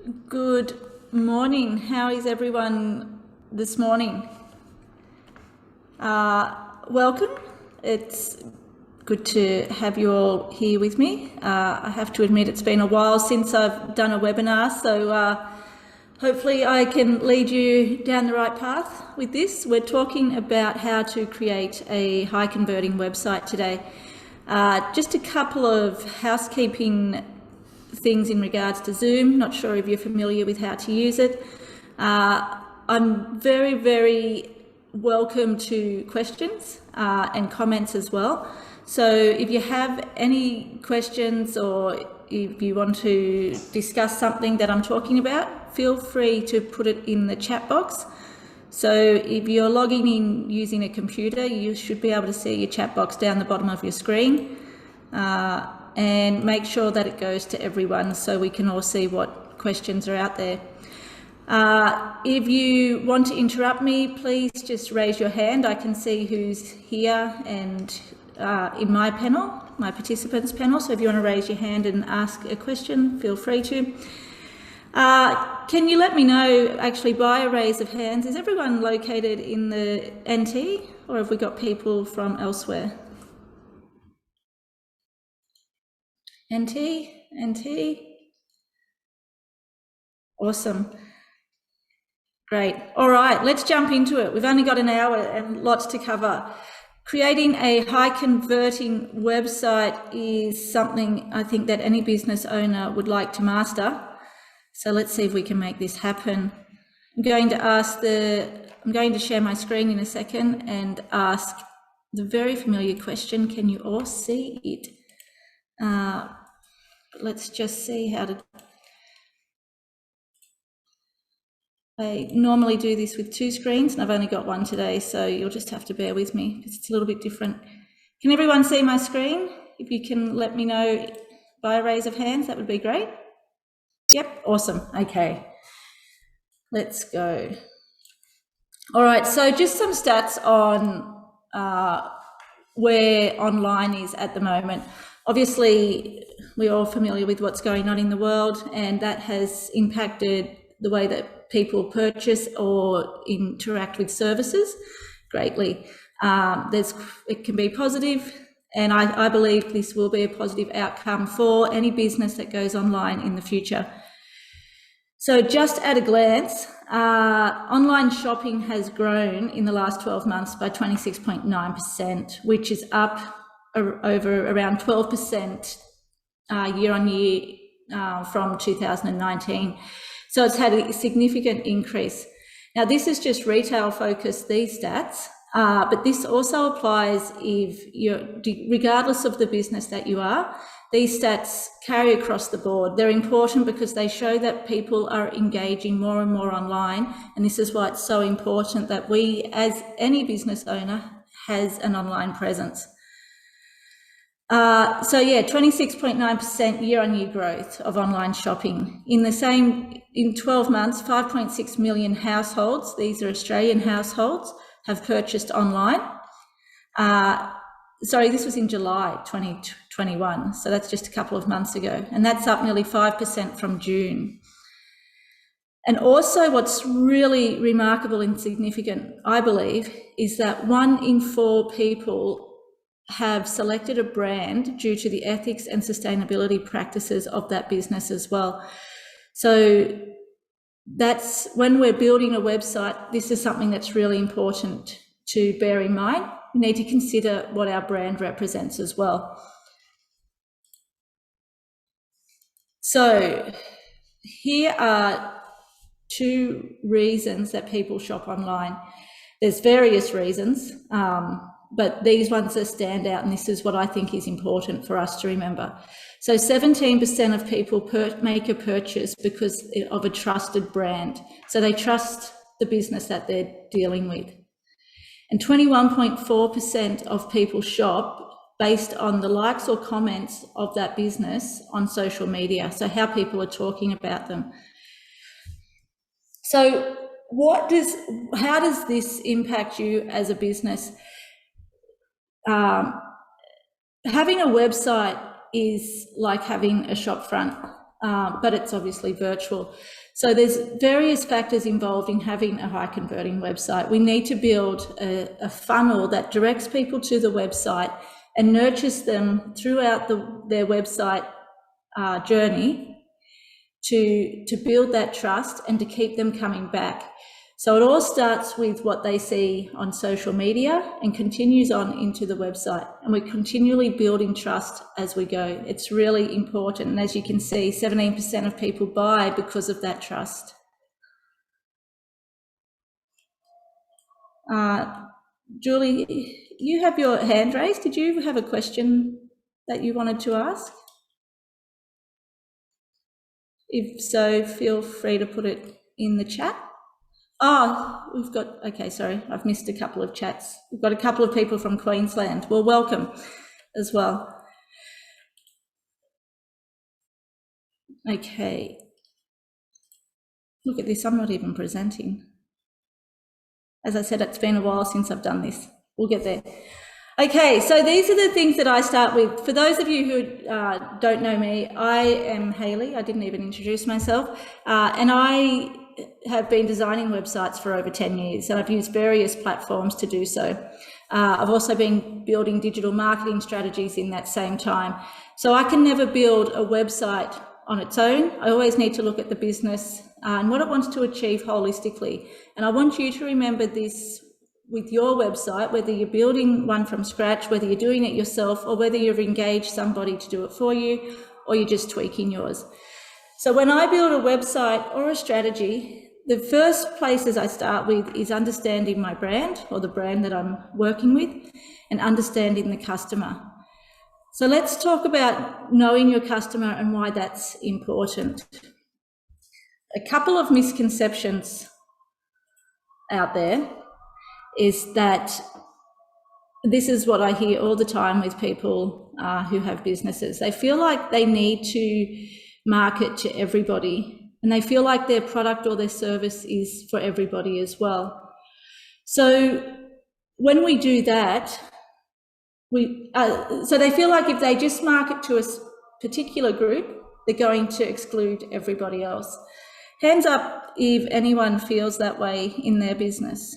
Good morning. How is everyone this morning? Welcome. It's good to have you all here with me. I have to admit it's been a while since I've done a webinar, so hopefully I can lead you down the right path with this. We're talking about how to create a high converting website today. Just a couple of housekeeping things in regards to Zoom. Not sure if you're familiar with how to use it. I'm very welcome to questions and comments as well. So if you have any questions or if you want to discuss something that I'm talking about, feel free to put it in the chat box. So if you're logging in using a computer, you should be able to see your chat box down the bottom of your screen. And make sure that it goes to everyone so we can all see what questions are out there. If you want to interrupt me, please just raise your hand. I can see who's here and in my panel, my participants panel. So if you want to raise your hand and ask a question, feel free to. Can you let me know, actually by a raise of hands, is everyone located in the NT or have we got people from elsewhere? NT. Awesome. Great. All right, let's jump into it. We've only got an hour and lots to cover. Creating a high converting website is something I think that any business owner would like to master. So let's see if we can make this happen. I'm going to share my screen in a second and ask the very familiar question. Can you all see it? Let's just see how to. I normally do this with two screens and I've only got one today, so you'll just have to bear with me because it's a little bit different. Can everyone see my screen? If you can let me know by a raise of hands, that would be great. Yep, awesome. Okay, let's go. All right, so just some stats on where online is at the moment. Obviously, we're all familiar with what's going on in the world, and that has impacted the way that people purchase or interact with services greatly. It can be positive, and I believe this will be a positive outcome for any business that goes online in the future. So just at a glance, online shopping has grown in the last 12 months by 26.9%, which is up over around 12% year on year from 2019. So it's had a significant increase. Now this is just retail focused, these stats, but this also applies regardless of the business that you are. These stats carry across the board. They're important because they show that people are engaging more and more online. And this is why it's so important that we, as any business owner, has an online presence. So yeah, 26.9% year-on-year growth of online shopping. In 12 months, 5.6 million households, these are Australian households, have purchased online. Sorry, this was in July 2021, so that's just a couple of months ago, and that's up nearly 5% from June. And also what's really remarkable and significant, I believe, is that 1 in 4 people have selected a brand due to the ethics and sustainability practices of that business as well. So that's when we're building a website, this is something that's really important to bear in mind. We need to consider what our brand represents as well. So here are 2 reasons that people shop online. There's various reasons, but these ones are stand out, and this is what I think is important for us to remember. So 17% of people make a purchase because of a trusted brand. So they trust the business that they're dealing with. And 21.4% of people shop based on the likes or comments of that business on social media, so how people are talking about them. So how does this impact you as a business? Having a website is like having a shop front. but it's obviously virtual. So there's various factors involved in having a high converting website. We need to build a funnel that directs people to the website and nurtures them throughout their website journey to build that trust and to keep them coming back. So it all starts with what they see on social media and continues on into the website. And we're continually building trust as we go. It's really important. And as you can see, 17% of people buy because of that trust. Julie, you have your hand raised. Did you have a question that you wanted to ask? If so, feel free to put it in the chat. Oh, we've got, okay, sorry, I've missed a couple of chats. We've got a couple of people from Queensland. Well, welcome as well. Okay. Look at this, I'm not even presenting. As I said, it's been a while since I've done this. We'll get there. Okay, so these are the things that I start with. For those of you who don't know me, I am Hayley. I didn't even introduce myself. And I have been designing websites for over 10 years, and I've used various platforms to do so. I've also been building digital marketing strategies in that same time. So I can never build a website on its own. I always need to look at the business and what it wants to achieve holistically. And I want you to remember this with your website, whether you're building one from scratch, whether you're doing it yourself, or whether you've engaged somebody to do it for you, or you're just tweaking yours. So when I build a website or a strategy, the first places I start with is understanding my brand or the brand that I'm working with and understanding the customer. So let's talk about knowing your customer and why that's important. A couple of misconceptions out there is that this is what I hear all the time with people who have businesses. They feel like they need to market to everybody, and they feel like their product or their service is for everybody as well. So when we do that, so they feel like if they just market to a particular group, they're going to exclude everybody else. Hands up if anyone feels that way in their business.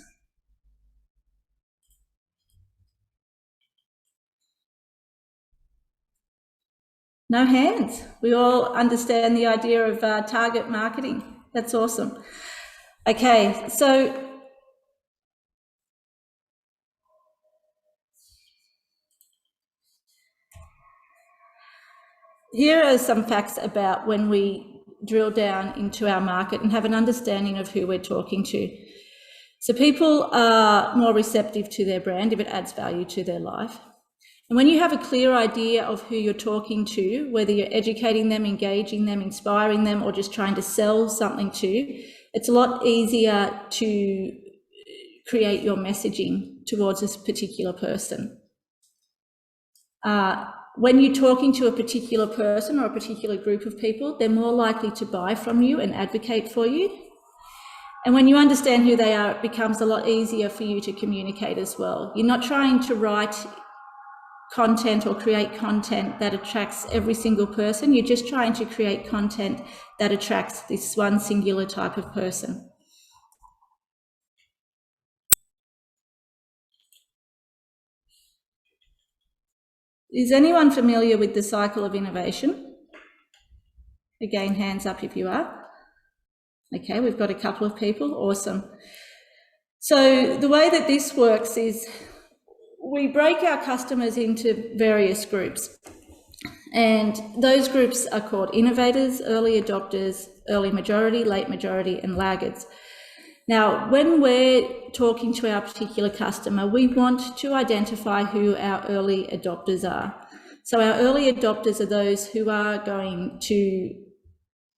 No hands. We all understand the idea of target marketing. That's awesome. Okay, so here are some facts about when we drill down into our market and have an understanding of who we're talking to. So people are more receptive to their brand if it adds value to their life. And when you have a clear idea of who you're talking to, whether you're educating them, engaging them, inspiring them, or just trying to sell something to, it's a lot easier to create your messaging towards this particular person. When you're talking to a particular person or a particular group of people, they're more likely to buy from you and advocate for you. And when you understand who they are, it becomes a lot easier for you to communicate as well. You're not trying to write content or create content that attracts every single person. You're just trying to create content that attracts this one singular type of person. Is anyone familiar with the cycle of innovation? Again, hands up if you are. Okay, we've got a couple of people. Awesome. So the way that this works is we break our customers into various groups, and those groups are called innovators, early adopters, early majority, late majority, and laggards. Now, when we're talking to our particular customer, we want to identify who our early adopters are. So our early adopters are those who are going to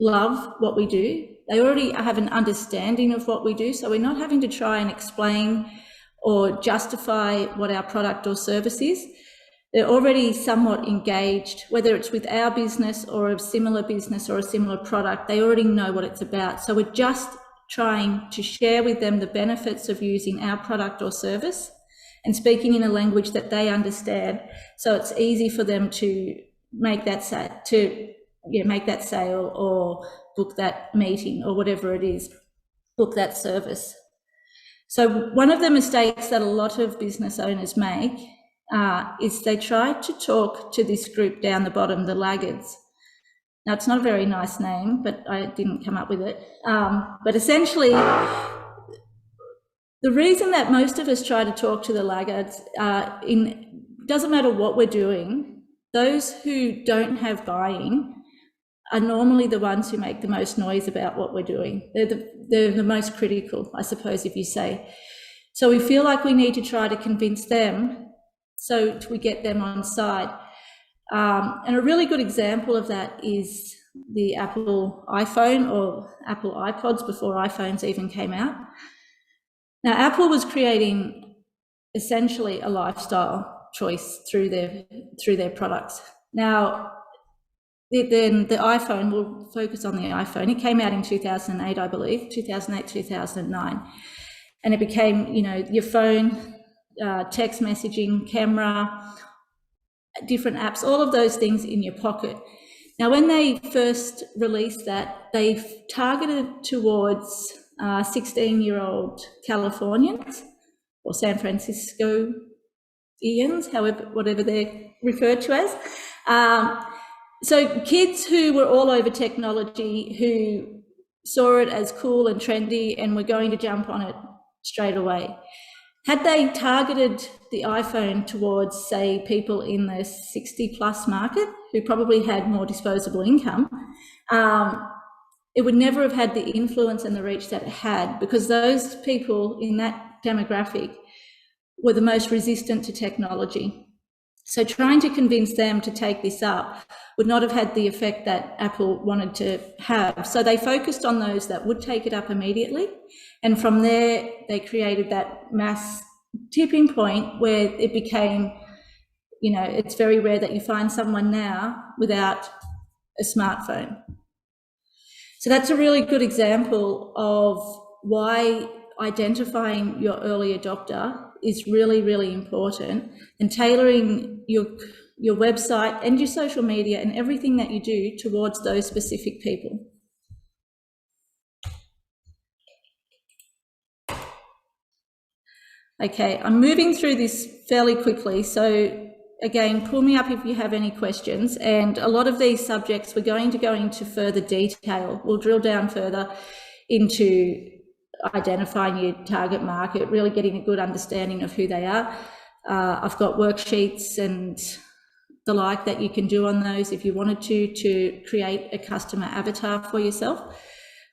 love what we do. They already have an understanding of what we do, so we're not having to try and explain or justify what our product or service is. They're already somewhat engaged, whether it's with our business or a similar business or a similar product, they already know what it's about. So we're just trying to share with them the benefits of using our product or service and speaking in a language that they understand. So it's easy for them to make that make that sale or book that meeting or whatever it is, book that service. So one of the mistakes that a lot of business owners make is they try to talk to this group down the bottom, the laggards. Now, it's not a very nice name, but I didn't come up with it. But essentially, the reason that most of us try to talk to the laggards, doesn't matter what we're doing, those who don't have buy-in are normally the ones who make the most noise about what we're doing. They're the most critical, I suppose, if you say. So we feel like we need to try to convince them so we get them on side. And a really good example of that is the Apple iPhone or Apple iPods before iPhones even came out. Now, Apple was creating essentially a lifestyle choice through their products. Now, then the iPhone, we'll focus on the iPhone. It came out in 2008, I believe, 2008, 2009. And it became, your phone, text messaging, camera, different apps, all of those things in your pocket. Now, when they first released that, they targeted towards 16-year-old Californians or San Franciscoians, whatever they're referred to as. So kids who were all over technology, who saw it as cool and trendy and were going to jump on it straight away. Had they targeted the iPhone towards, say, people in the 60-plus market who probably had more disposable income, it would never have had the influence and the reach that it had, because those people in that demographic were the most resistant to technology. So trying to convince them to take this up would not have had the effect that Apple wanted to have. So they focused on those that would take it up immediately. And from there, they created that mass tipping point where it became, it's very rare that you find someone now without a smartphone. So that's a really good example of why identifying your early adopter is really, really important, and tailoring your website and your social media and everything that you do towards those specific people. Okay, I'm moving through this fairly quickly, so again, pull me up if you have any questions. And a lot of these subjects, we're going to go into further detail. We'll drill down further into identifying your target market, really getting a good understanding of who they are. I've got worksheets and the like that you can do on those if you wanted to create a customer avatar for yourself.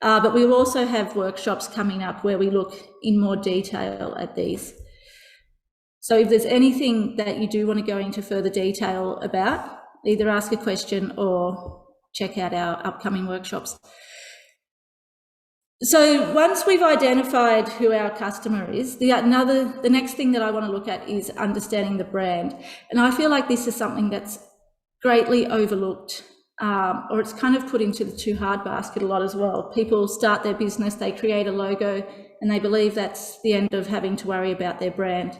But we will also have workshops coming up where we look in more detail at these. So if there's anything that you do want to go into further detail about, either ask a question or check out our upcoming workshops. So once we've identified who our customer is, the next thing that I want to look at is understanding the brand. And I feel like this is something that's greatly overlooked, or it's kind of put into the too hard basket a lot as well. People start their business, they create a logo, and they believe that's the end of having to worry about their brand.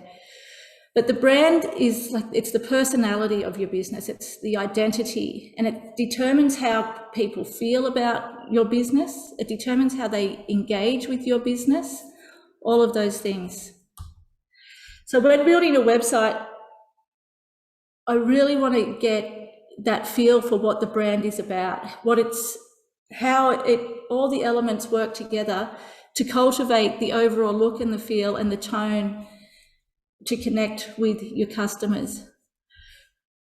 But the brand is it's the personality of your business, it's the identity, and it determines how people feel about your business, it determines how they engage with your business, all of those things. So when building a website, I really want to get that feel for what the brand is about, all the elements work together to cultivate the overall look and the feel and the tone to connect with your customers.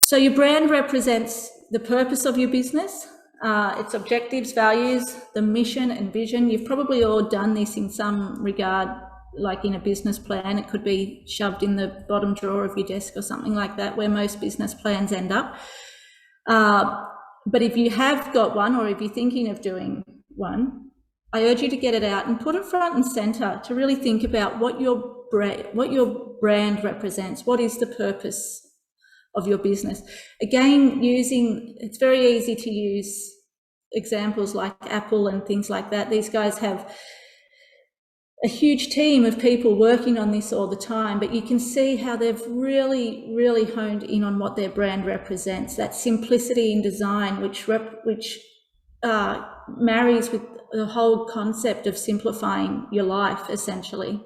So your brand represents the purpose of your business, its objectives, values, the mission and vision. You've probably all done this in some regard, like in a business plan. It could be shoved in the bottom drawer of your desk or something like that, where most business plans end up. But if you have got one, or if you're thinking of doing one, I urge you to get it out and put it front and center to really think about what your brand represents. What is the purpose of your business? Again, it's very easy to use examples like Apple and things like that. These guys have a huge team of people working on this all the time, but you can see how they've really, really honed in on what their brand represents, that simplicity in design, which marries with the whole concept of simplifying your life, essentially.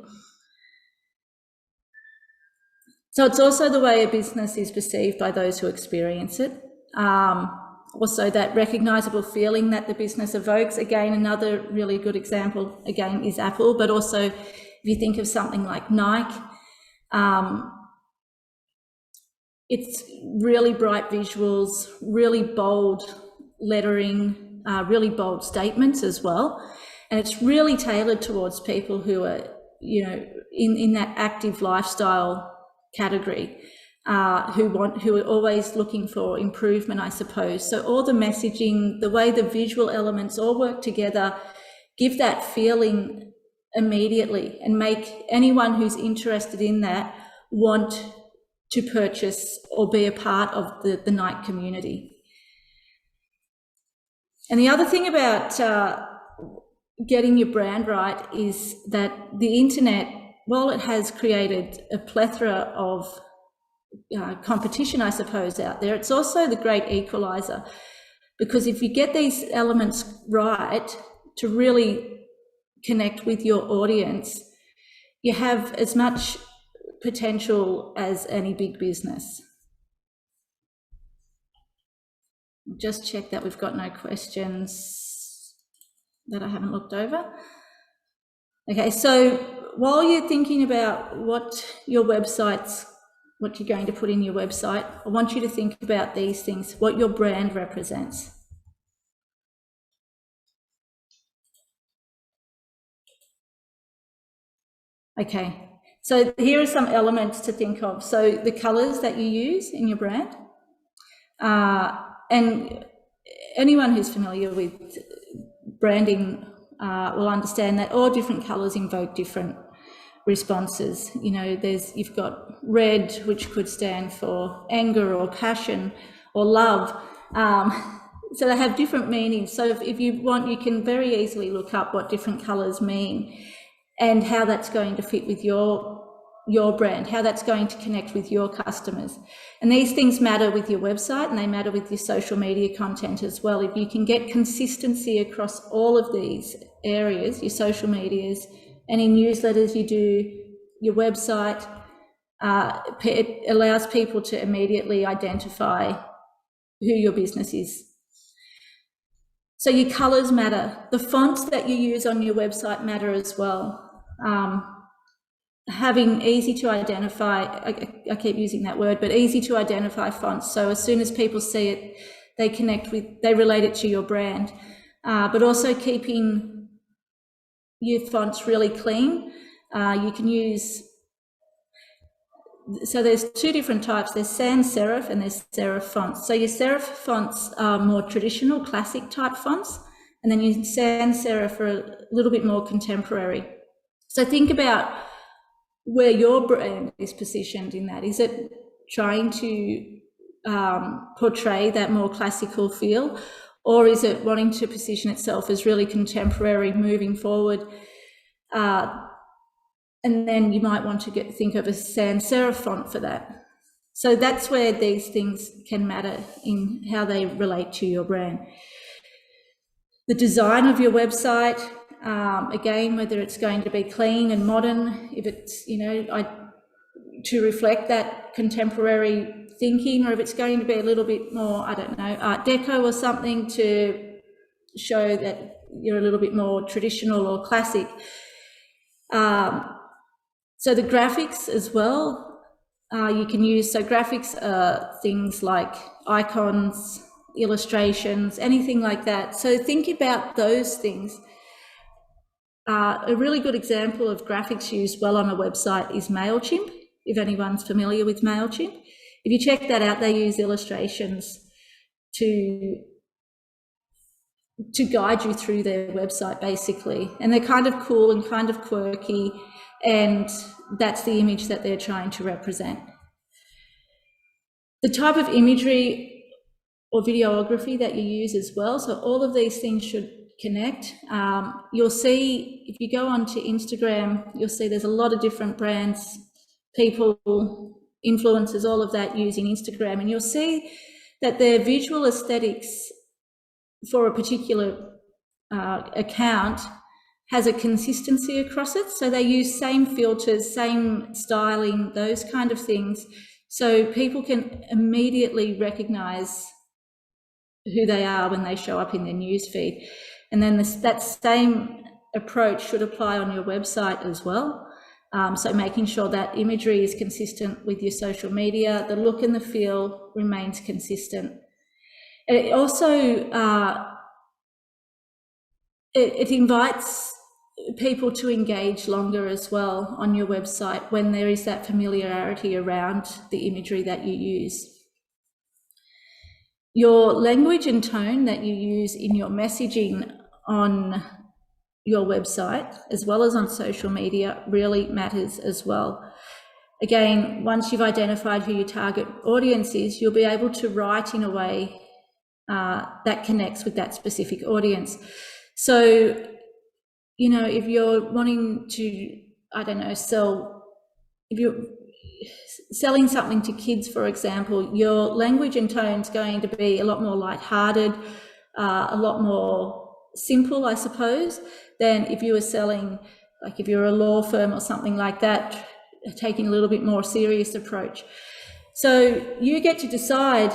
So it's also the way a business is perceived by those who experience it. Also that recognizable feeling that the business evokes. Again, another really good example, again, is Apple, but also if you think of something like Nike, it's really bright visuals, really bold lettering, really bold statements as well. And it's really tailored towards people who are, you know, in that active lifestyle category, who are always looking for improvement, I suppose. So all the messaging, the way the visual elements all work together, give that feeling immediately and make anyone who's interested in that want to purchase or be a part of the Nike community. And the other thing about getting your brand right is that the internet, while it has created a plethora of competition, I suppose, out there, it's also the great equalizer, because if you get these elements right to really connect with your audience, you have as much potential as any big business. Just check that we've got no questions that I haven't looked over. Okay, so while you're thinking about what you're going to put in your website, I want you to think about these things, what your brand represents. Okay, so here are some elements to think of. So the colors that you use in your brand, and anyone who's familiar with branding will understand that all different colors invoke different responses. You know, you've got red, which could stand for anger or passion or love. So they have different meanings. So if you want, you can very easily look up what different colors mean and how that's going to fit with your brand, how that's going to connect with your customers. And these things matter with your website, and they matter with your social media content as well. If you can get consistency across all of these areas, your social medias, any newsletters you do, your website, it allows people to immediately identify who your business is. So your colors matter. The fonts that you use on your website matter as well. Having easy to identify, I keep using that word, but easy to identify fonts. So as soon as people see it, they relate it to your brand, but also keeping your fonts really clean. You can use, so there's two different types. There's sans serif and there's serif fonts. So your serif fonts are more traditional, classic type fonts, and then your sans serif are a little bit more contemporary. So think about where your brand is positioned in that. Is it trying to portray that more classical feel, or is it wanting to position itself as really contemporary moving forward? And then you might want to think of a sans serif font for that. So that's where these things can matter in how they relate to your brand. The design of your website, again, whether it's going to be clean and modern, if it's, you know, to reflect that contemporary thinking, or if it's going to be a little bit more, I don't know, Art Deco or something to show that you're a little bit more traditional or classic. So the graphics as well, you can use, so graphics are things like icons, illustrations, anything like that. So think about those things. A really good example of graphics used well on a website is MailChimp, if anyone's familiar with MailChimp. If you check that out, they use illustrations to guide you through their website, basically. And they're kind of cool and kind of quirky, and that's the image that they're trying to represent. The type of imagery or videography that you use as well. So all of these things should connect. You'll see, if you go onto Instagram, you'll see there's a lot of different brands, people, influencers, all of that using Instagram, and you'll see that their visual aesthetics for a particular account has a consistency across it. So they use same filters, same styling, those kind of things. So people can immediately recognize who they are when they show up in their newsfeed. And then that same approach should apply on your website as well. So making sure that imagery is consistent with your social media, the look and the feel remains consistent. It also, it invites people to engage longer as well on your website when there is that familiarity around the imagery that you use. Your language and tone that you use in your messaging on your website, as well as on social media, really matters as well. Again, once you've identified who your target audience is, you'll be able to write in a way that connects with that specific audience. So, you know, if you're wanting to, I don't know, if you're selling something to kids, for example, your language and tone is going to be a lot more lighthearted, a lot more simple, I suppose, than if you were selling, like if you're a law firm or something like that, taking a little bit more serious approach. So you get to decide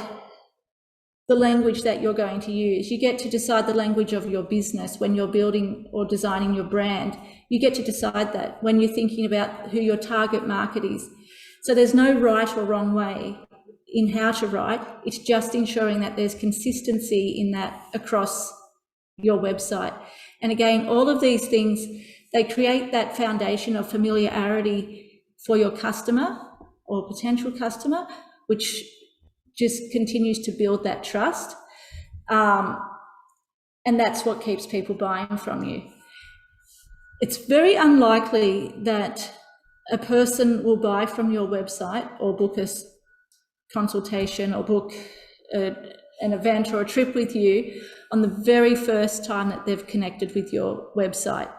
the language that you're going to use. You get to decide the language of your business when you're building or designing your brand. You get to decide that when you're thinking about who your target market is. So there's no right or wrong way in how to write. It's just ensuring that there's consistency in that across your website. And again, all of these things, they create that foundation of familiarity for your customer or potential customer, which just continues to build that trust. And that's what keeps people buying from you. It's very unlikely that a person will buy from your website or book a consultation or book an event or a trip with you on the very first time that they've connected with your website.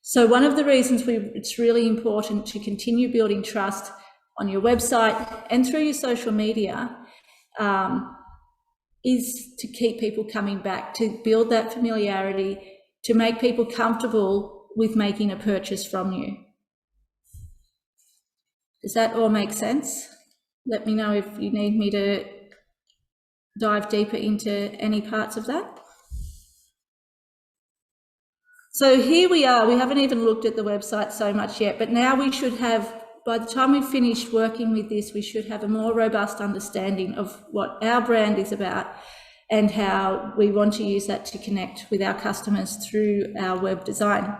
So one of the reasons it's really important to continue building trust on your website and through your social media is to keep people coming back, to build that familiarity, to make people comfortable with making a purchase from you. Does that all make sense? Let me know if you need me to dive deeper into any parts of that. So here we are. We haven't even looked at the website so much yet, but now we should have, by the time we've finished working with this, we should have a more robust understanding of what our brand is about and how we want to use that to connect with our customers through our web design.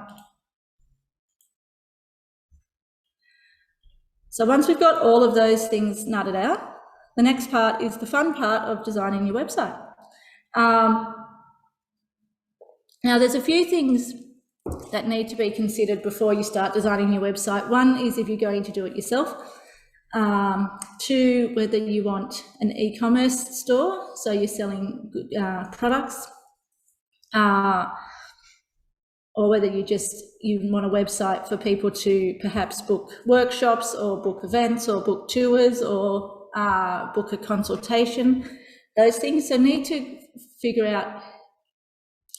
So once we've got all of those things nutted out, the next part is the fun part of designing your website. Now there's a few things that need to be considered before you start designing your website. One is if you're going to do it yourself. Two, whether you want an e-commerce store, so you're selling products, or whether you want a website for people to perhaps book workshops or book events or book tours or book a consultation, those things. So need to figure out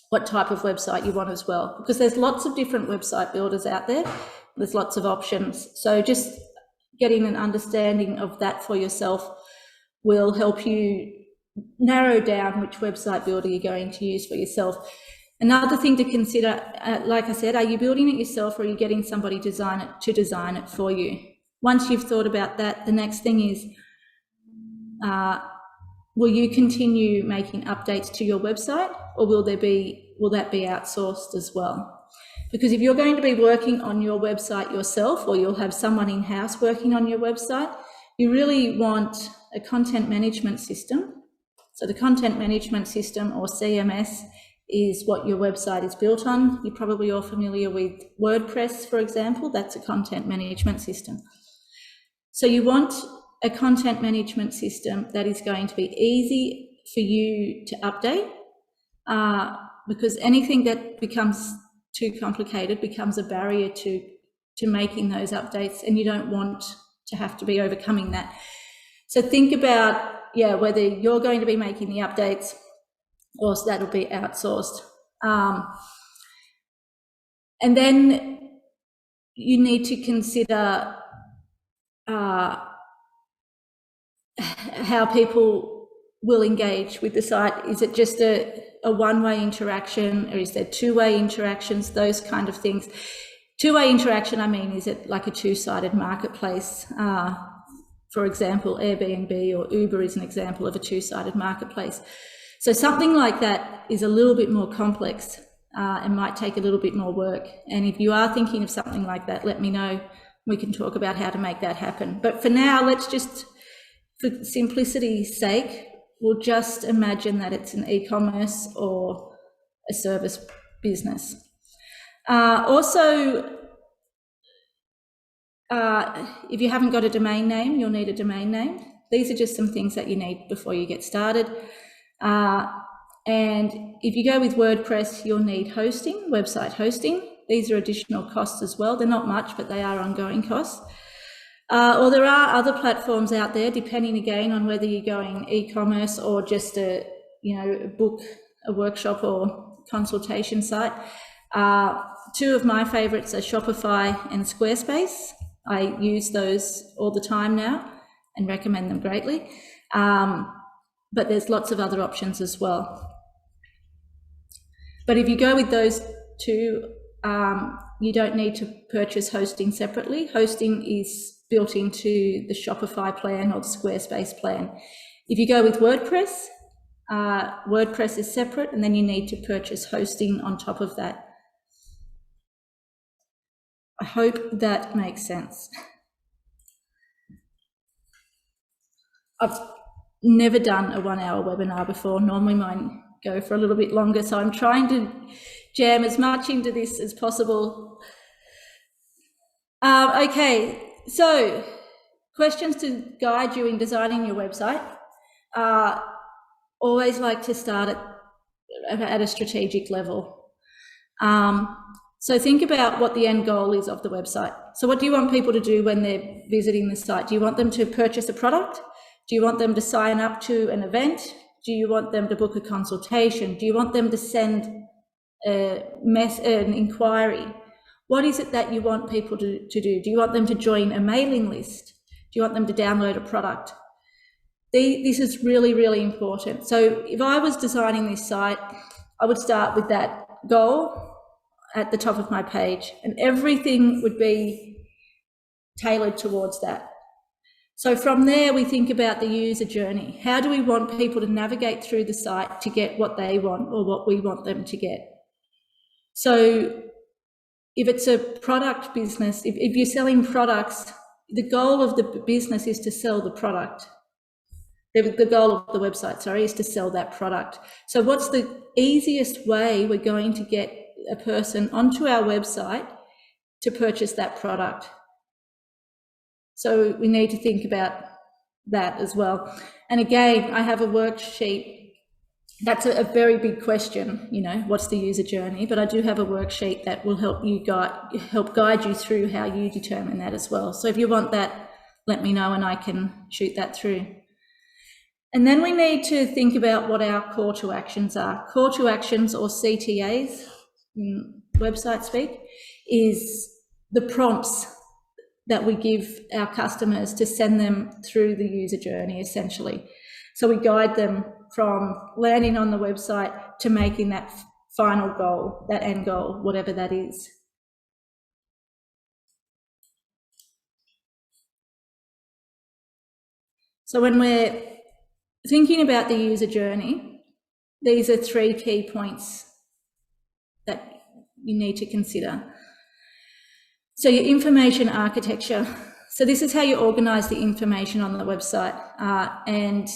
what type of website you want as well, because there's lots of different website builders out there. There's lots of options. So just getting an understanding of that for yourself will help you narrow down which website builder you're going to use for yourself. Another thing to consider, like I said, are you building it yourself or are you getting somebody to design it for you? Once you've thought about that, the next thing is, will you continue making updates to your website, or will that be outsourced as well? Because if you're going to be working on your website yourself, or you'll have someone in-house working on your website, you really want a content management system. So the content management system, or CMS, is what your website is built on. You're probably all familiar with WordPress, for example. That's a content management system. So you want a content management system that is going to be easy for you to update, because anything that becomes too complicated becomes a barrier to making those updates, and you don't want to have to be overcoming that. So think about, whether you're going to be making the updates or that'll be outsourced. And then you need to consider how people will engage with the site. Is it just a one-way interaction, or is there two-way interactions, those kind of things? Two-way interaction, I mean, is it like a two-sided marketplace? For example, Airbnb or Uber is an example of a two-sided marketplace. So something like that is a little bit more complex and might take a little bit more work. And if you are thinking of something like that, let me know. We can talk about how to make that happen. But for now, let's just, for simplicity's sake, we'll just imagine that it's an e-commerce or a service business. If you haven't got a domain name, you'll need a domain name. These are just some things that you need before you get started. And if you go with WordPress, you'll need hosting, website hosting. These are additional costs as well. They're not much, but they are ongoing costs. Or there are other platforms out there, depending again on whether you're going e-commerce or just a book, a workshop or consultation site. Two of my favorites are Shopify and Squarespace. I use those all the time now and recommend them greatly. But there's lots of other options as well. But if you go with those two, you don't need to purchase hosting separately. Hosting is built into the Shopify plan or the Squarespace plan. If you go with WordPress, WordPress is separate, and then you need to purchase hosting on top of that. I hope that makes sense. I've never done a 1-hour webinar before. Normally mine go for a little bit longer, so I'm trying to jam as much into this as possible. Okay, so questions to guide you in designing your website. Always like to start at a strategic level. So think about what the end goal is of the website. So what do you want people to do when they're visiting the site? Do you want them to purchase a product? Do you want them to sign up to an event? Do you want them to book a consultation? Do you want them to send an inquiry? What is it that you want people to do? Do you want them to join a mailing list? Do you want them to download a product? This is really, really important. So if I was designing this site, I would start with that goal at the top of my page, and everything would be tailored towards that. So from there, we think about the user journey. How do we want people to navigate through the site to get what they want or what we want them to get? So if it's a product business, if you're selling products, the goal of the business is to sell the product. The goal of the website, sorry, is to sell that product. So what's the easiest way we're going to get a person onto our website to purchase that product? So we need to think about that as well. And again, I have a worksheet. That's a very big question, what's the user journey? But I do have a worksheet that will help guide you through how you determine that as well. So if you want that, let me know and I can shoot that through. And then we need to think about what our call to actions are. Call to actions, or CTAs in website speak, is the prompts that we give our customers to send them through the user journey, essentially. So we guide them from landing on the website to making that final goal, that end goal, whatever that is. So when we're thinking about the user journey, these are 3 key points that you need to consider. So your information architecture. So this is how you organize the information on the website. And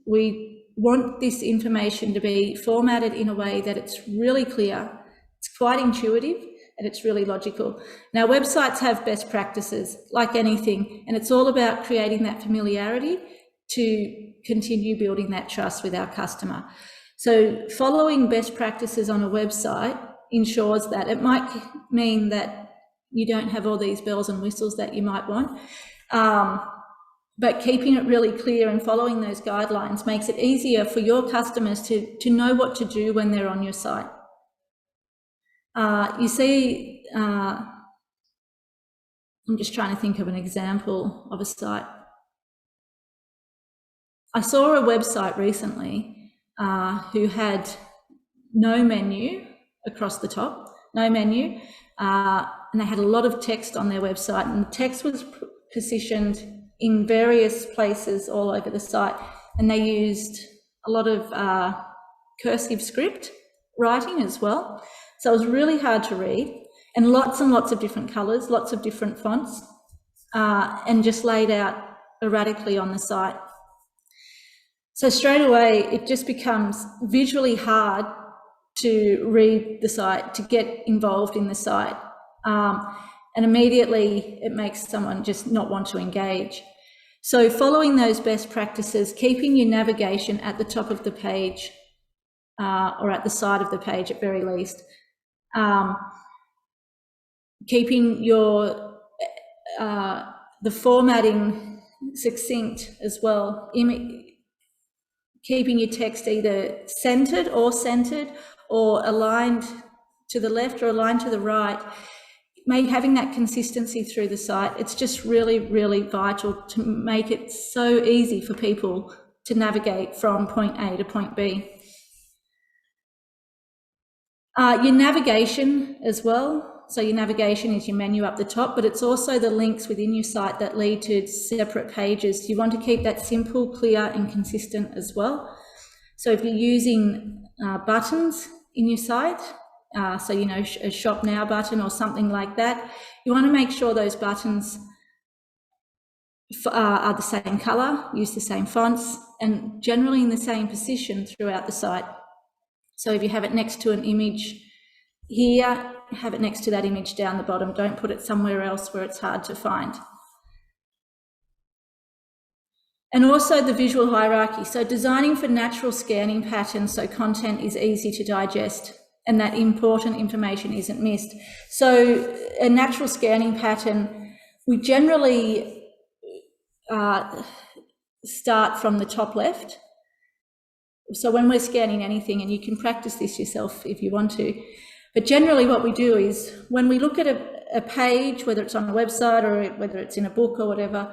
we want this information to be formatted in a way that it's really clear, it's quite intuitive, and it's really logical. Now, websites have best practices, like anything, and it's all about creating that familiarity to continue building that trust with our customer. So following best practices on a website ensures that. It might mean that you don't have all these bells and whistles that you might want, but keeping it really clear and following those guidelines makes it easier for your customers to know what to do when they're on your site. You see, I'm just trying to think of an example of a site. I saw a website recently who had no menu across the top, no menu, and they had a lot of text on their website, and the text was positioned in various places all over the site, and they used a lot of cursive script writing as well. So it was really hard to read, and lots of different colours, lots of different fonts, and just laid out erratically on the site. So straight away, it just becomes visually hard to read the site, to get involved in the site. And immediately it makes someone just not want to engage. So following those best practices, keeping your navigation at the top of the page, or at the side of the page at very least, keeping your the formatting succinct as well, keeping your text either centered or aligned to the left or aligned to the right, having that consistency through the site. It's just really, really vital to make it so easy for people to navigate from point A to point B. Your navigation as well. So your navigation is your menu up the top, but it's also the links within your site that lead to separate pages. You want to keep that simple, clear, and consistent as well. So if you're using buttons in your site, so you know, a shop now button or something like that, you want to make sure those buttons are the same color, use the same fonts, and generally in the same position throughout the site. So if you have it next to an image here, have it next to that image down the bottom. Don't put it somewhere else where it's hard to find. And also the visual hierarchy. So designing for natural scanning patterns so content is easy to digest and that important information isn't missed. So a natural scanning pattern, we generally start from the top left. So when we're scanning anything, and you can practice this yourself if you want to, but generally what we do is when we look at a page, whether it's on a website or whether it's in a book or whatever,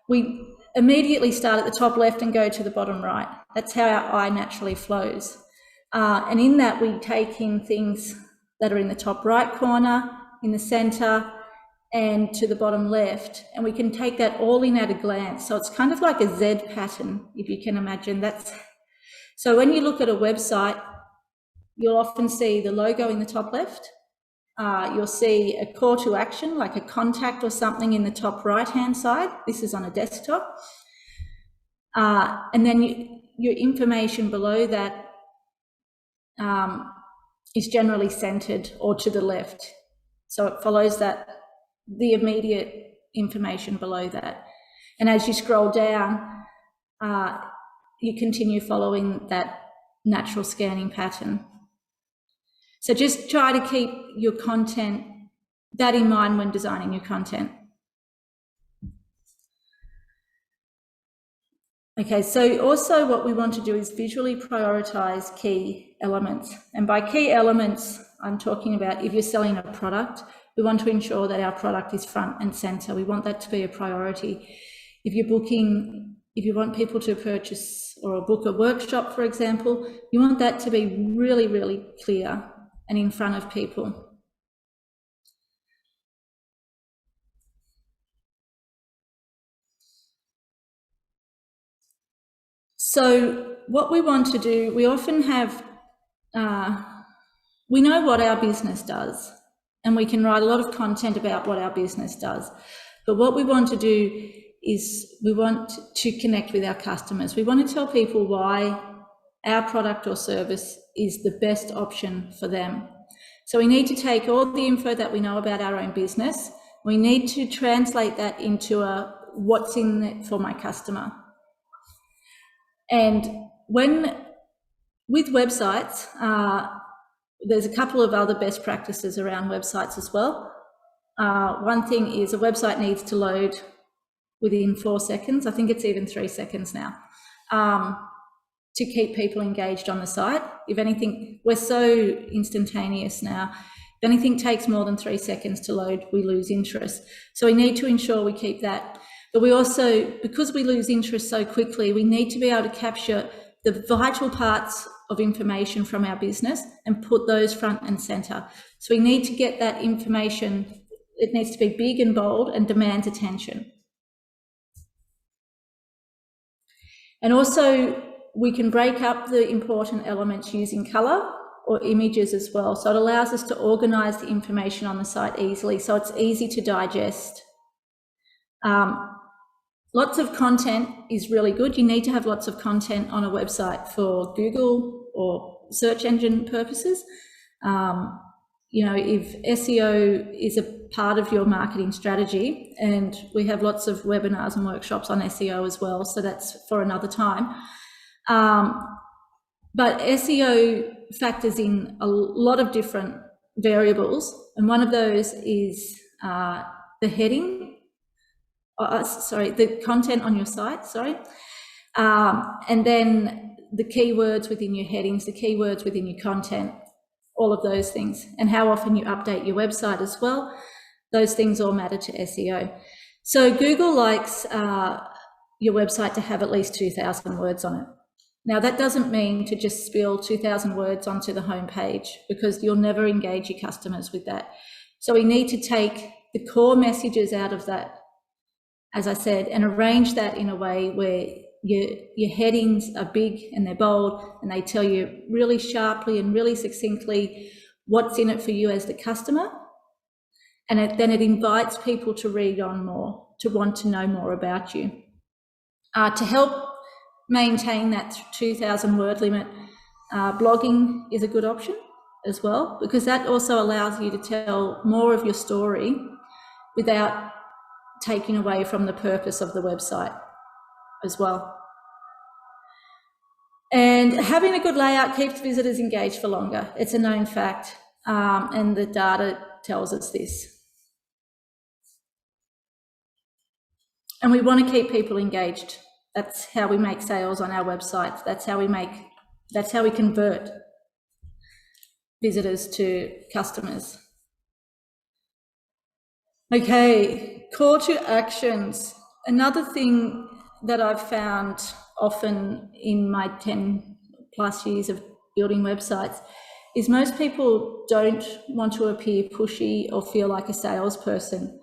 we immediately start at the top left and go to the bottom right. That's how our eye naturally flows. And in that, we take in things that are in the top right corner, in the center, and to the bottom left. And we can take that all in at a glance. So it's kind of like a Z pattern, if you can imagine. So when you look at a website, you'll often see the logo in the top left. You'll see a call to action, like a contact or something in the top right-hand side. This is on a desktop. And then your information below that is generally centered or to the left. So it follows the immediate information below that. And as you scroll down, you continue following that natural scanning pattern. So just try to keep your content that in mind when designing your content. Okay, so also what we want to do is visually prioritize key elements. And by key elements, I'm talking about if you're selling a product, we want to ensure that our product is front and center. We want that to be a priority. If you want people to purchase or book a workshop, for example, you want that to be really, really clear and in front of people. So what we want to do, we often have, we know what our business does, and we can write a lot of content about what our business does. But what we want to do is we want to connect with our customers. We want to tell people why our product or service is the best option for them. So we need to take all the info that we know about our own business. We need to translate that into what's in it for my customer. And when With websites, there's a couple of other best practices around websites as well. One thing is a website needs to load within 4 seconds. I think it's even 3 seconds now, to keep people engaged on the site. If anything, we're so instantaneous now. If anything takes more than 3 seconds to load, we lose interest. So we need to ensure we keep that. But we also, because we lose interest so quickly, we need to be able to capture the vital parts of information from our business and put those front and centre. So we need to get that information. It needs to be big and bold and demands attention. And also, we can break up the important elements using colour or images as well. So it allows us to organise the information on the site easily, so it's easy to digest. Lots of content is really good. You need to have lots of content on a website for Google or search engine purposes. You know, if SEO is a part of your marketing strategy, and we have lots of webinars and workshops on SEO as well, so that's for another time. But SEO factors in a lot of different variables, and one of those is the heading, the content on your site, and then the keywords within your headings, the keywords within your content, all of those things, and how often you update your website as well. Those things all matter to SEO. So Google likes your website to have at least 2,000 words on it. Now, that doesn't mean to just spill 2,000 words onto the homepage, because you'll never engage your customers with that. So we need to take the core messages out of that, as I said, and arrange that in a way where your headings are big and they're bold, and they tell you really sharply and really succinctly what's in it for you as the customer. And then it invites people to read on more, to want to know more about you. To help maintain that 2,000 word limit, blogging is a good option as well, because that also allows you to tell more of your story without taking away from the purpose of the website as well. And having a good layout keeps visitors engaged for longer. It's a known fact, and the data tells us this. And we want to keep people engaged. That's how we make sales on our websites. That's how we convert visitors to customers. Okay, call to actions. Another thing that I've found often in my 10 plus years of building websites is most people don't want to appear pushy or feel like a salesperson.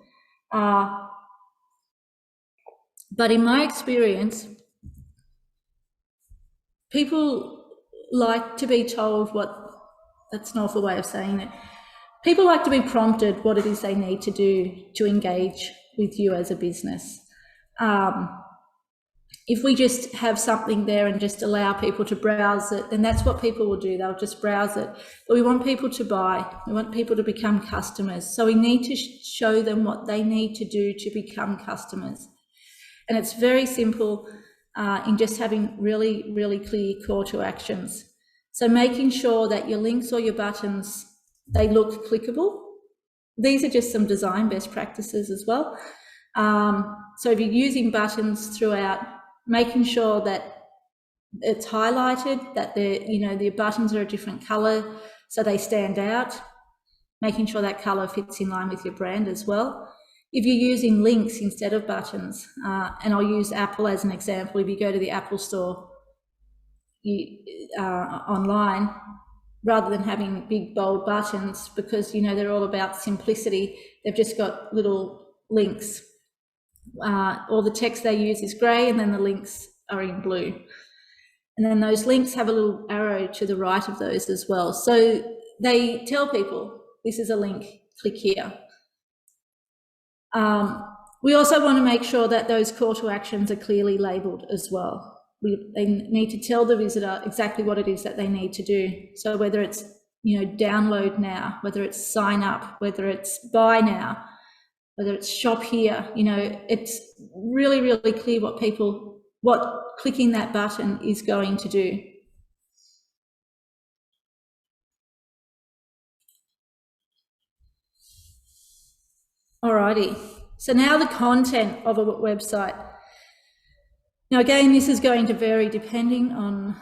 But in my experience, people like to be told that's an awful way of saying it. People like to be prompted what it is they need to do to engage with you as a business. If we just have something there and just allow people to browse it, then that's what people will do. They'll just browse it. But we want people to buy. We want people to become customers. So we need to show them what they need to do to become customers. And it's very simple in just having really, really clear call to actions. So making sure that your links or your buttons, they look clickable. These are just some design best practices as well. So if you're using buttons throughout, making sure that it's highlighted, that the buttons are a different colour so they stand out, making sure that colour fits in line with your brand as well. If you're using links instead of buttons, and I'll use Apple as an example, if you go to the Apple store online, rather than having big bold buttons, because they're all about simplicity, they've just got little links. All the text they use is grey, and then the links are in blue. And then those links have a little arrow to the right of those as well. So they tell people, this is a link, click here. We also want to make sure that those call to actions are clearly labelled as well. They need to tell the visitor exactly what it is that they need to do. So whether it's, download now, whether it's sign up, whether it's buy now, whether it's shop here, it's really, really clear what clicking that button is going to do. Alrighty, so now the content of a website. Now again, this is going to vary depending on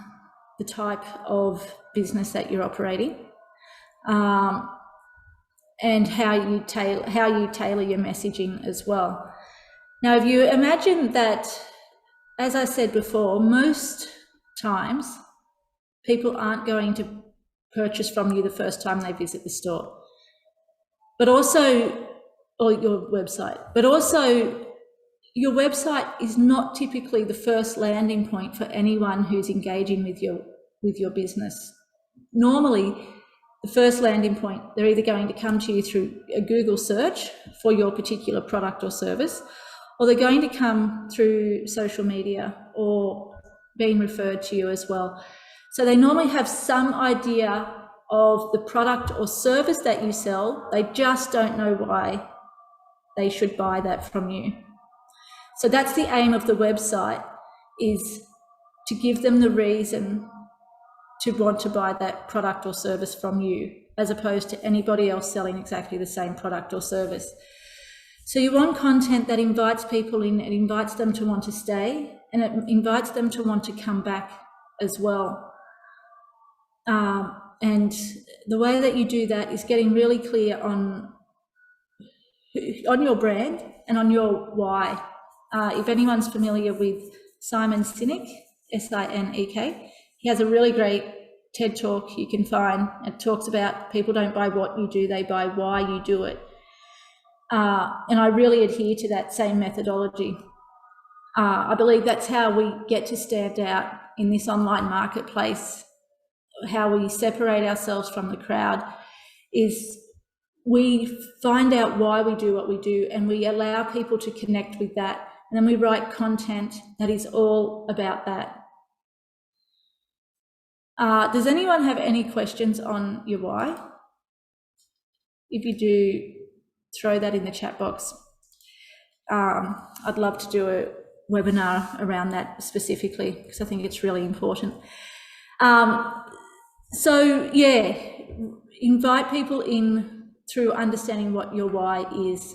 the type of business that you're operating, and how you tailor your messaging as well. Now, if you imagine that, as I said before, most times people aren't going to purchase from you the first time they visit the store, but also, or your website, but also your website is not typically the first landing point for anyone who's engaging with your business. Normally, the first landing point, they're either going to come to you through a Google search for your particular product or service, or they're going to come through social media or being referred to you as well. So they normally have some idea of the product or service that you sell. They just don't know why they should buy that from you. So that's the aim of the website, is to give them the reason to want to buy that product or service from you, as opposed to anybody else selling exactly the same product or service. So you want content that invites people in, it invites them to want to stay, and it invites them to want to come back as well. And the way that you do that is getting really clear on your brand and on your why. If anyone's familiar with Simon Sinek, S-I-N-E-K, he has a really great TED talk you can find. It talks about people don't buy what you do, they buy why you do it. And I really adhere to that same methodology. I believe that's how we get to stand out in this online marketplace. How we separate ourselves from the crowd is we find out why we do what we do, and we allow people to connect with that. And then we write content that is all about that. Does anyone have any questions on your why? If you do, throw that in the chat box. I'd love to do a webinar around that specifically, because I think it's really important. So yeah, invite people in through understanding what your why is.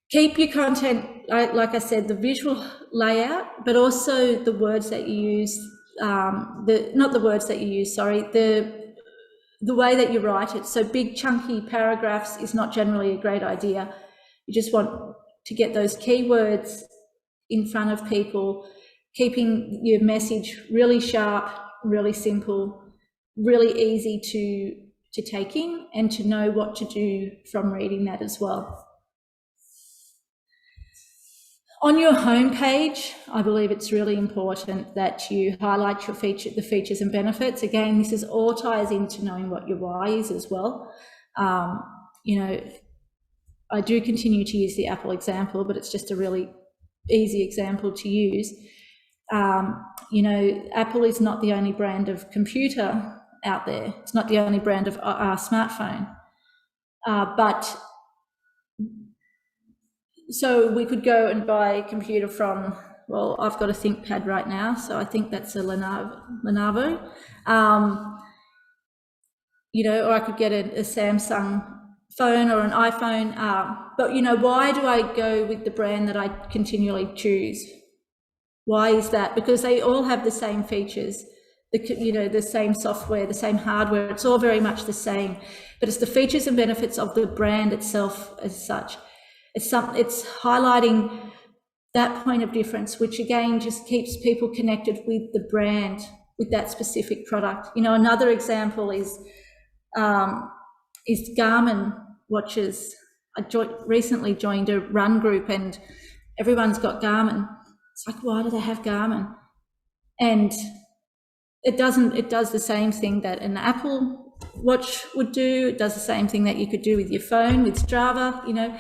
Keep your content, like I said, the visual layout, but also the words that you use, the way that you write it. So big chunky paragraphs is not generally a great idea. You just want to get those keywords in front of people, keeping your message really sharp, really simple, really easy to take in and to know what to do from reading that as well. On your homepage, I believe it's really important that you highlight the features and benefits. Again, this is all ties into knowing what your why is as well. You know, I do continue to use the Apple example, but it's just a really easy example to use. You know, Apple is not the only brand of computer out there. It's not the only brand of smartphone. But so we could go and buy a computer from, well, I've got a ThinkPad right now, so I think that's a Lenovo. You know, or I could get a Samsung phone or an iPhone. But, you know, why do I go with the brand that I continually choose? Why is that? Because they all have the same features, the same software, the same hardware. It's all very much the same, but it's the features and benefits of the brand itself as such. It's highlighting that point of difference, which again just keeps people connected with the brand, with that specific product. You know, another example is Garmin watches. I recently joined a run group, and everyone's got Garmin. It's like, why do they have Garmin? And it does the same thing that an Apple Watch would do. It does the same thing that you could do with your phone, with Strava, you know.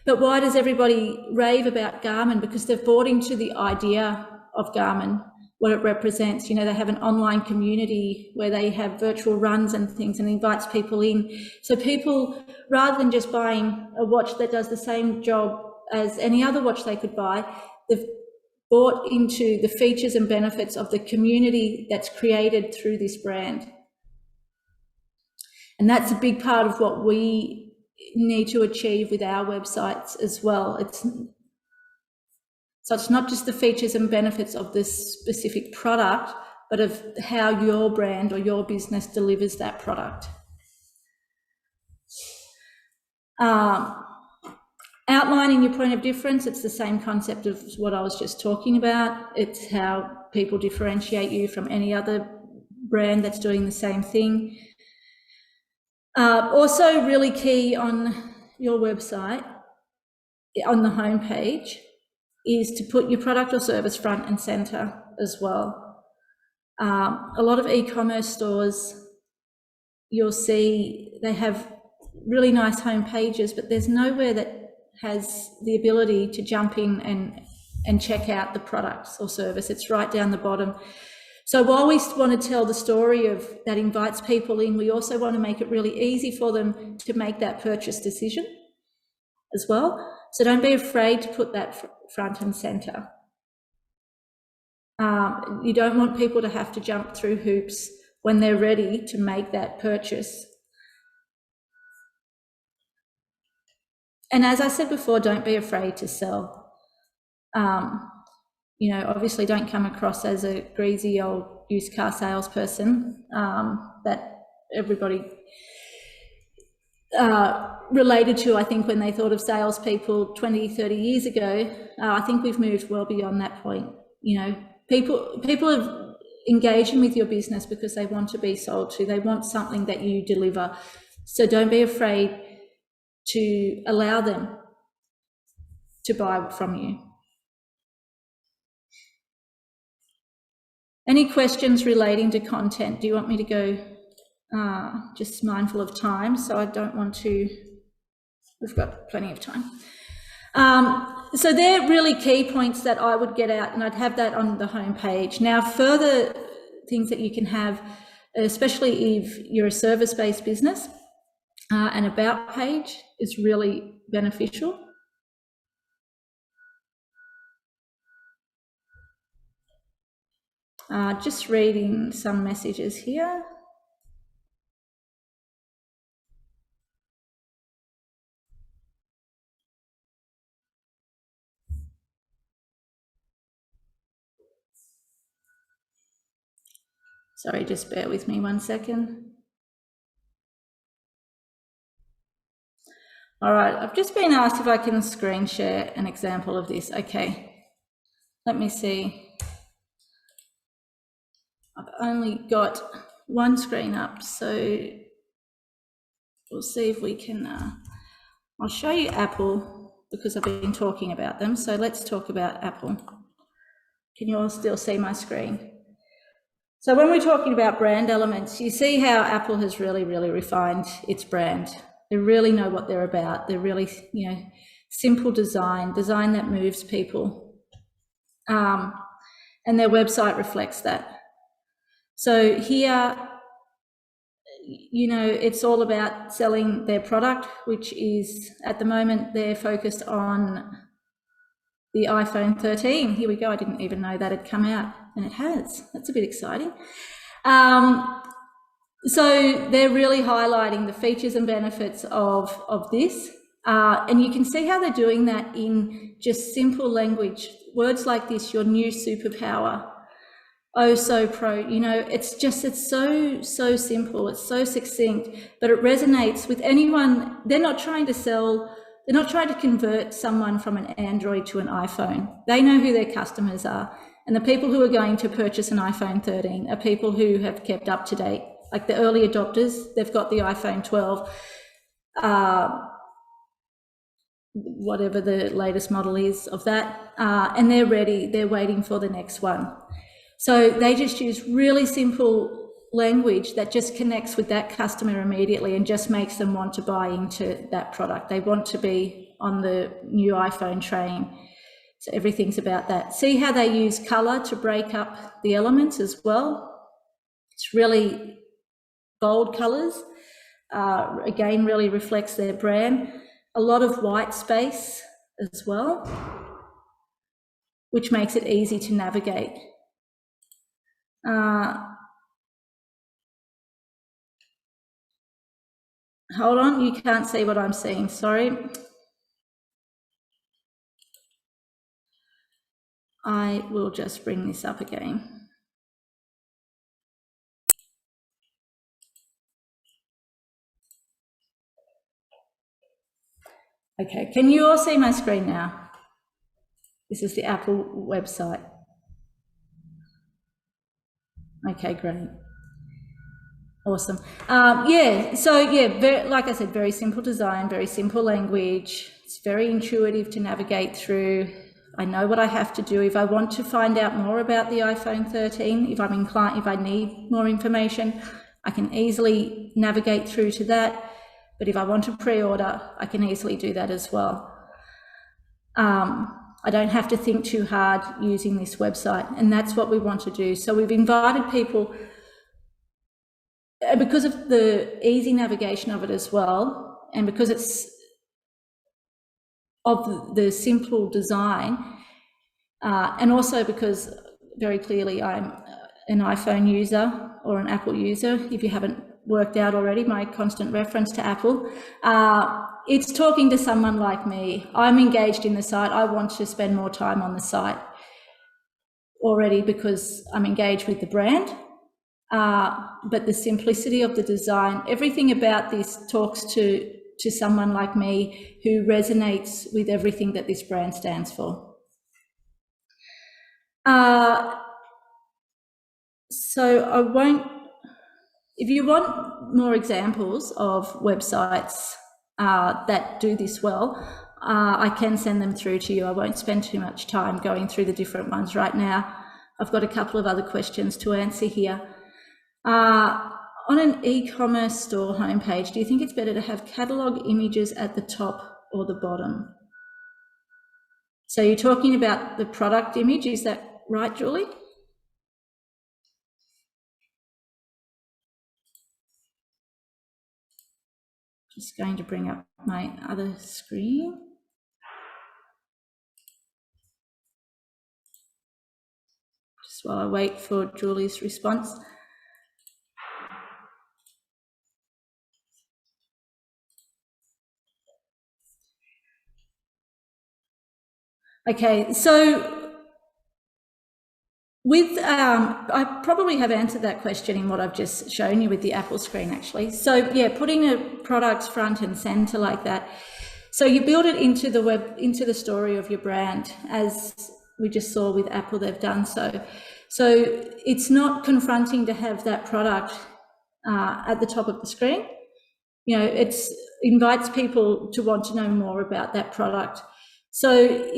But why does everybody rave about Garmin? Because they've bought into the idea of Garmin, what it represents. You know, they have an online community where they have virtual runs and things and invites people in. So people, rather than just buying a watch that does the same job as any other watch they could buy, they've bought into the features and benefits of the community that's created through this brand. And that's a big part of what we need to achieve with our websites as well. So it's not just the features and benefits of this specific product, but of how your brand or your business delivers that product. Outlining your point of difference, it's the same concept of what I was just talking about. It's how people differentiate you from any other brand that's doing the same thing. Also really key on your website, on the homepage, is to put your product or service front and center as well. A lot of e-commerce stores, you'll see they have really nice home pages, but there's nowhere that has the ability to jump in and check out the products or service. It's right down the bottom. So while we want to tell the story of that invites people in, we also want to make it really easy for them to make that purchase decision as well. So don't be afraid to put that front and center. You don't want people to have to jump through hoops when they're ready to make that purchase. And as I said before, don't be afraid to sell. You know, obviously don't come across as a greasy old used car salesperson that everybody related to, I think, when they thought of salespeople 20, 30 years ago. I think we've moved well beyond that point. You know, people are engaging with your business because they want to be sold to. They want something that you deliver. So don't be afraid to allow them to buy from you. Any questions relating to content? Do you want me to go, just mindful of time, so I don't want to, we've got plenty of time. So they're really key points that I would get out, and I'd have that on the homepage. Now, further things that you can have, especially if you're a service-based business, an about page is really beneficial. Just reading some messages here. Sorry, just bear with me 1 second. All right, I've just been asked if I can screen share an example of this. Okay, let me see. I've only got one screen up, so we'll see if we can, I'll show you Apple because I've been talking about them. So let's talk about Apple. Can you all still see my screen? So when we're talking about brand elements, you see how Apple has really, really refined its brand. They really know what they're about. They're really, you know, simple design that moves people. And their website reflects that. So here, you know, it's all about selling their product, which is, at the moment, they're focused on the iPhone 13. Here we go. I didn't even know that had come out, and it has. That's a bit exciting. So they're really highlighting the features and benefits of this. And you can see how they're doing that in just simple language. Words like this, your new superpower, oh so pro, you know, it's so simple, it's so succinct, but it resonates with anyone. They're not trying to sell, they're not trying to convert someone from an Android to an iPhone. They know who their customers are. And the people who are going to purchase an iPhone 13 are people who have kept up to date. Like the early adopters, they've got the iPhone 12, whatever the latest model is of that, and they're ready, they're waiting for the next one. So they just use really simple language that just connects with that customer immediately and just makes them want to buy into that product. They want to be on the new iPhone train. So everything's about that. See how they use color to break up the elements as well? It's really bold colors. Again, really reflects their brand. A lot of white space as well, which makes it easy to navigate. hold on, you can't see what I'm seeing, sorry. I will just bring this up again. Okay, can you all see my screen now? This is the Apple website. Okay, great. Awesome. Like I said, very simple design, very simple language. It's very intuitive to navigate through. I know what I have to do. If I want to find out more about the iPhone 13, if I need more information, I can easily navigate through to that. But if I want to pre-order, I can easily do that as well. I don't have to think too hard using this website, and that's what we want to do. So we've invited people, because of the easy navigation of it as well, and because it's of the simple design, and also because very clearly I'm an iPhone user or an Apple user, if you haven't worked out already, my constant reference to Apple. It's talking to someone like me. I'm engaged in the site. I want to spend more time on the site already because I'm engaged with the brand. But the simplicity of the design, everything about this talks to someone like me who resonates with everything that this brand stands for. If you want more examples of websites that do this well, I can send them through to you. I won't spend too much time going through the different ones right now. I've got a couple of other questions to answer here. On an e-commerce store homepage, do you think it's better to have catalogue images at the top or the bottom? So you're talking about the product image, is that right, Julie? Just going to bring up my other screen. Just while I wait for Julie's response. Okay, so with, I probably have answered that question in what I've just shown you with the Apple screen actually. So yeah, putting a product front and center like that. So you build it into the web, into the story of your brand, as we just saw with Apple, they've done so. So it's not confronting to have that product at the top of the screen. You know, it invites people to want to know more about that product. So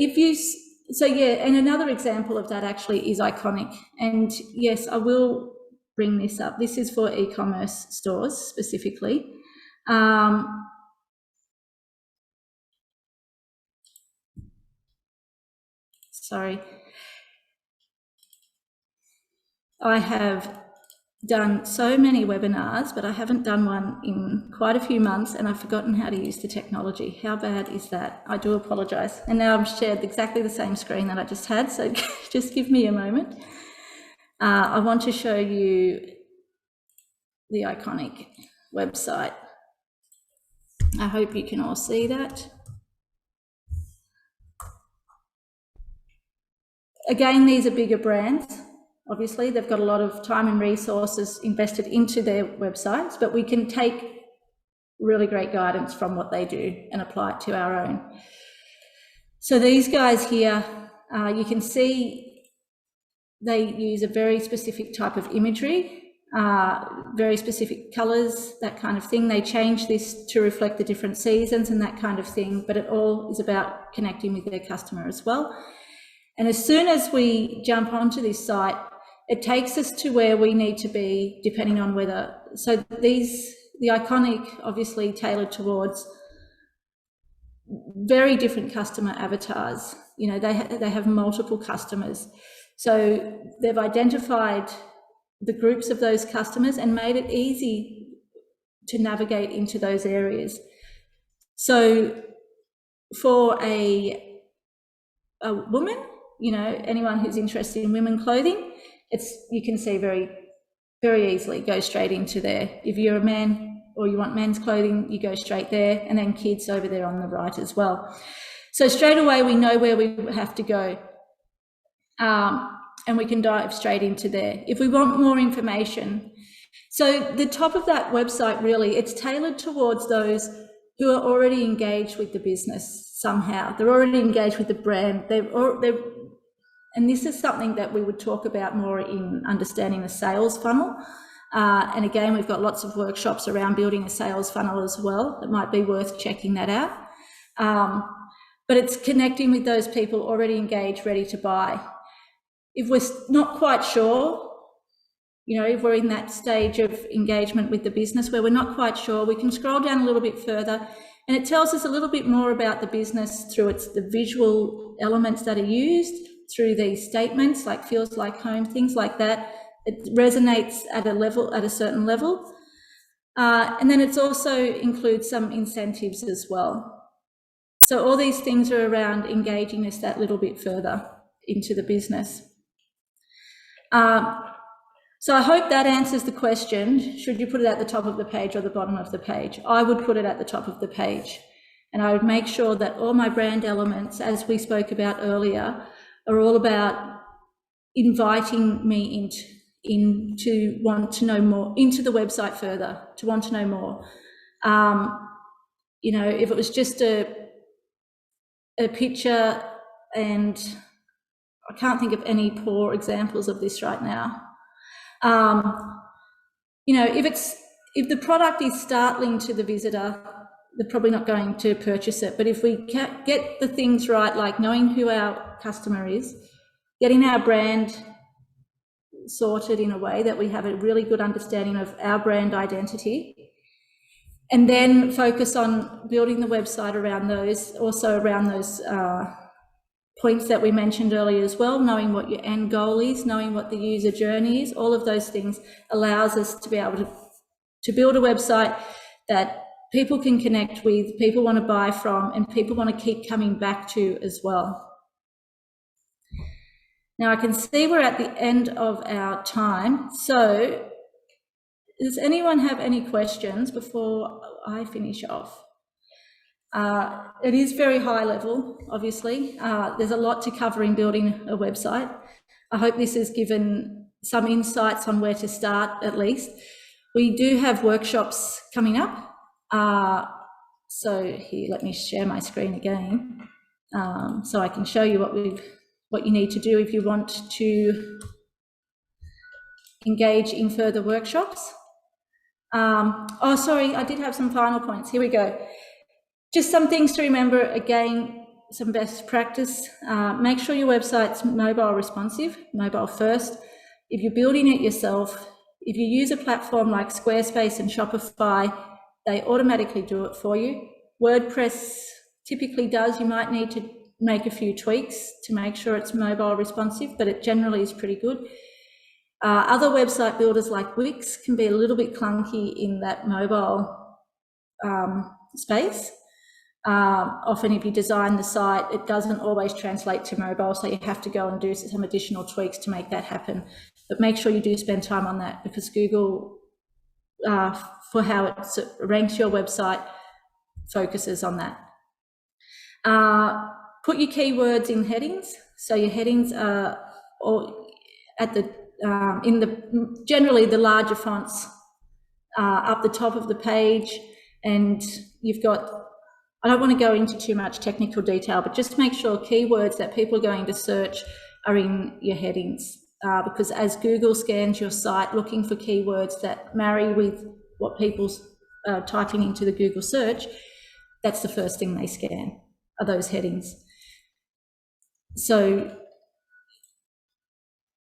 and another example of that actually is Iconic. And yes, I will bring this up. This is for e-commerce stores specifically. Sorry. I have done so many webinars, but I haven't done one in quite a few months, and I've forgotten how to use the technology. How bad is that? I do apologise. And now I've shared exactly the same screen that I just had, so just give me a moment. I want to show you the Iconic website. I hope you can all see that. Again, these are bigger brands. Obviously, they've got a lot of time and resources invested into their websites, but we can take really great guidance from what they do and apply it to our own. So these guys here, you can see they use a very specific type of imagery, very specific colours, that kind of thing. They change this to reflect the different seasons and that kind of thing, but it all is about connecting with their customer as well. And as soon as we jump onto this site, it takes us to where we need to be, depending on whether, so the Iconic obviously tailored towards very different customer avatars. You know, they have multiple customers. So they've identified the groups of those customers and made it easy to navigate into those areas. So for a woman, you know, anyone who's interested in women clothing, you can see very, very easily go straight into there. If you're a man or you want men's clothing, you go straight there, and then kids over there on the right as well. So straight away, we know where we have to go, and we can dive straight into there. If we want more information, so the top of that website, really, it's tailored towards those who are already engaged with the business somehow. They're already engaged with the brand. And this is something that we would talk about more in understanding the sales funnel. And again, we've got lots of workshops around building a sales funnel as well. It might be worth checking that out. But it's connecting with those people already engaged, ready to buy. If we're not quite sure, if we're in that stage of engagement with the business where we're not quite sure, we can scroll down a little bit further, and it tells us a little bit more about the business through the visual elements that are used, through these statements like feels like home, things like that. It resonates at a certain level. And then it also includes some incentives as well. So all these things are around engaging us that little bit further into the business. So I hope that answers the question, should you put it at the top of the page or the bottom of the page? I would put it at the top of the page, and I would make sure that all my brand elements, as we spoke about earlier, are all about inviting me into want to know more, into the website further, to want to know more. If it was just a picture, and I can't think of any poor examples of this right now. If the product is startling to the visitor, they're probably not going to purchase it. But if we get the things right, like knowing who our customer is, getting our brand sorted in a way that we have a really good understanding of our brand identity, and then focus on building the website around those, also around those points that we mentioned earlier as well, knowing what your end goal is, knowing what the user journey is, all of those things allows us to be able to build a website that people can connect with, people want to buy from, and people want to keep coming back to as well. Now I can see we're at the end of our time. So does anyone have any questions before I finish off? It is very high level, obviously. There's a lot to cover in building a website. I hope this has given some insights on where to start, at least. We do have workshops coming up. So here, let me share my screen again, so I can show you what you need to do if you want to engage in further workshops. Sorry, I did have some final points. Here we go. Just some things to remember, again, some best practice. Make sure your website's mobile responsive, mobile first. If you're building it yourself, if you use a platform like Squarespace and Shopify, they automatically do it for you. WordPress typically does. You might need to make a few tweaks to make sure it's mobile responsive, but it generally is pretty good. Other website builders like Wix can be a little bit clunky in that mobile space. Often if you design the site, it doesn't always translate to mobile, so you have to go and do some additional tweaks to make that happen. But make sure you do spend time on that, because Google, for how it ranks your website, focuses on that. Put your keywords in headings. So your headings are all at the generally the larger fonts up the top of the page, and you've got, I don't want to go into too much technical detail, but just make sure keywords that people are going to search are in your headings, because as Google scans your site looking for keywords that marry with what people's typing into the Google search, that's the first thing they scan, are those headings. So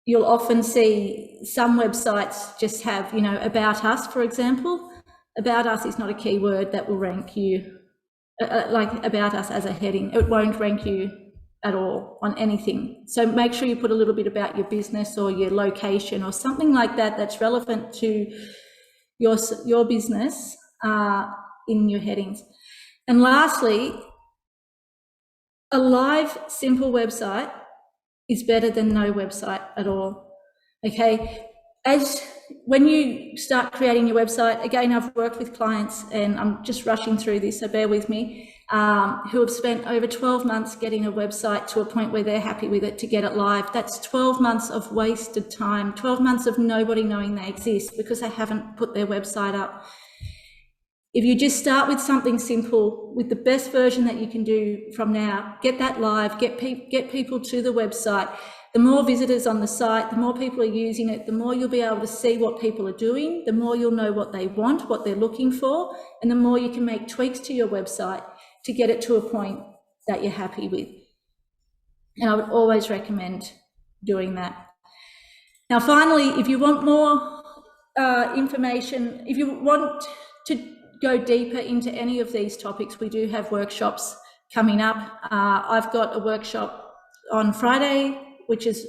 you'll often see some websites just have, about us, for example. About us is not a keyword that will rank you, like about us as a heading. It won't rank you at all on anything. So make sure you put a little bit about your business or your location or something like that that's relevant to your business in your headings. And lastly, a live, simple website is better than no website at all. Okay, as when you start creating your website, again, I've worked with clients, and I'm just rushing through this, so bear with me, who have spent over 12 months getting a website to a point where they're happy with it to get it live. That's 12 months of wasted time, 12 months of nobody knowing they exist because they haven't put their website up. If you just start with something simple, with the best version that you can do from now, get that live, get people to the website. The more visitors on the site, the more people are using it, the more you'll be able to see what people are doing, the more you'll know what they want, what they're looking for, and the more you can make tweaks to your website to get it to a point that you're happy with. And I would always recommend doing that. Now, finally, if you want more information, if you want to go deeper into any of these topics, we do have workshops coming up. I've got a workshop on Friday, which is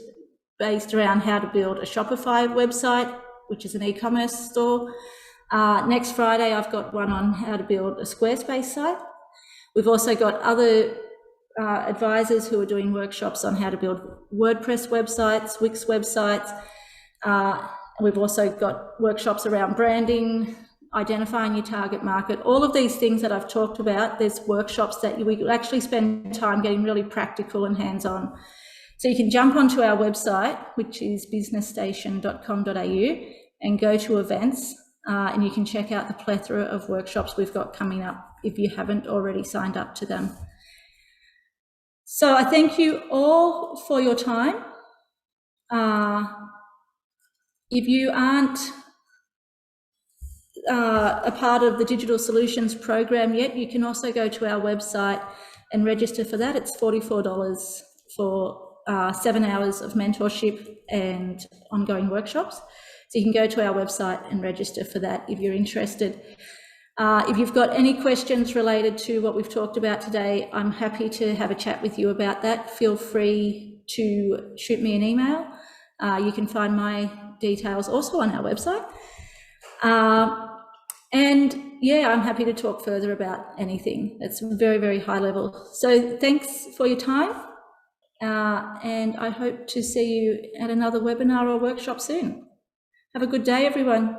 based around how to build a Shopify website, which is an e-commerce store. Next Friday, I've got one on how to build a Squarespace site. We've also got other advisors who are doing workshops on how to build WordPress websites, Wix websites. We've also got workshops around branding, identifying your target market, all of these things that I've talked about. There's workshops that we could actually spend time getting really practical and hands-on. So you can jump onto our website, which is businessstation.com.au, and go to events, and you can check out the plethora of workshops we've got coming up if you haven't already signed up to them. So I thank you all for your time. If you aren't a part of the Digital Solutions Program yet, you can also go to our website and register for that. It's $44 for 7 hours of mentorship and ongoing workshops. So you can go to our website and register for that if you're interested. If you've got any questions related to what we've talked about today, I'm happy to have a chat with you about that. Feel free to shoot me an email. You can find my details also on our website. And yeah, I'm happy to talk further about anything. It's very, very high level. So thanks for your time. And I hope to see you at another webinar or workshop soon. Have a good day, everyone.